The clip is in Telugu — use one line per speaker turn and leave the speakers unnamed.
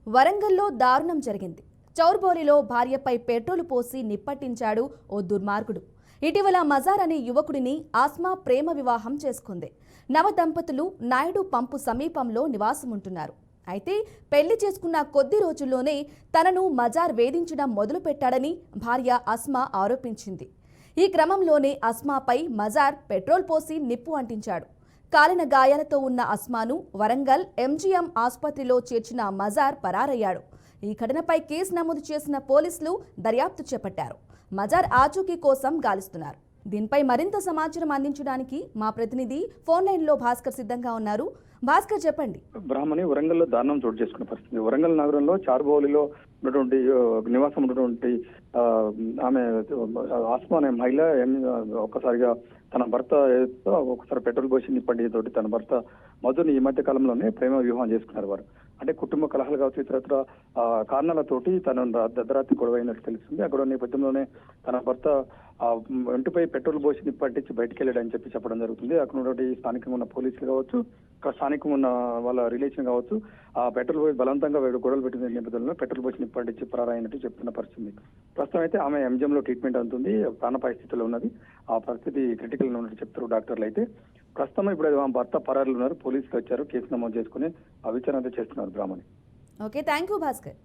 వరంగల్లో దారుణం జరిగింది. చౌర్బోలిలో భార్యపై పెట్రోలు పోసి నిప్పట్టించాడు ఓ దుర్మార్గుడు. ఇటీవల మజార్ అనే యువకుడిని ఆస్మా ప్రేమ వివాహం చేసుకుంది. నవ దంపతులు నాయుడు పంపు సమీపంలో నివాసముంటున్నారు. అయితే పెళ్లి చేసుకున్న కొద్ది రోజుల్లోనే తనను మజార్ వేధించడం మొదలుపెట్టాడని భార్య అస్మా ఆరోపించింది. ఈ క్రమంలోనే అస్మాపై మజార్ పెట్రోల్ పోసి నిప్పు అంటించాడు. కాలిన గాయాలతో ఉన్న అస్మాను వరంగల్ ఎంజీఎం ఆసుపత్రిలో చేర్చిన మజార్ పరారయ్యాడు. ఈ ఘటనపై కేసు నమోదు చేసిన పోలీసులు దర్యాప్తు చేపట్టారు. మజార్ ఆచూకీ కోసం గాలిస్తున్నారు. దీనిపై మరింత సమాచారం అందించడానికి మా ప్రతినిధి ఫోన్ లైన్లో భాస్కర్ సిద్ధంగా ఉన్నారు. భాస్కర్, చెప్పండి.
బ్రాహ్మణి వరంగల్లో దారుణం చోటు చేసుకున్న పరిస్థితి. వరంగల్ నగరంలో చార్బౌలిలో ఉన్నటువంటి నివాసం ఉన్నటువంటి ఆమె ఆస్మా అనే మహిళ ఒక్కసారిగా తన భర్త ఒకసారి పెట్రోల్ పోసి నిప్పండితోటి తన భర్త మధుని ఈ మధ్య కాలంలోనే ప్రేమ వివాహం చేసుకున్నారు. వారు అంటే కుటుంబ కలహాలు కావచ్చు, ఇతరత్ర కారణాలతోటి తన అర్ధరాత్రి గొడవ అయినట్టు తెలుస్తుంది. ఆ గొడవ నేపథ్యంలోనే తన భర్త ఇంటిపై పెట్రోల్ పోసి నిప్పట్టించి బయటికి వెళ్ళాడని చెప్పడం జరుగుతుంది. అక్కడ ఉన్నటువంటి స్థానికంగా ఉన్న పోలీసులు కావచ్చు, ఇక్కడ స్థానికంగా ఉన్న వాళ్ళ రిలేషన్ కావచ్చు, ఆ పెట్రోల్ పోసి బలవంతంగా గొడవలు పెట్టిన నేపథ్యంలో పెట్రోల్ పోసి నిప్పట్టించి పరారైనట్టు చెప్తున్న పరిస్థితి. ప్రస్తుతం అయితే ఆమె ఎంజిఎంలో ట్రీట్మెంట్ అందుతుంది, ప్రాణాపాయ స్థితిలో ఉన్నది. ఆ పరిస్థితి క్రిటికల్ ఉన్నట్టు చెప్తారు డాక్టర్లు. అయితే ప్రస్తుతం ఇప్పుడు భర్త పరారులు ఉన్నారు. పోలీసులు వచ్చారు, కేసు నమోదు చేసుకుని విచారణ చేస్తున్నారు. Brahmani.
Okay, thank you Bhaskar.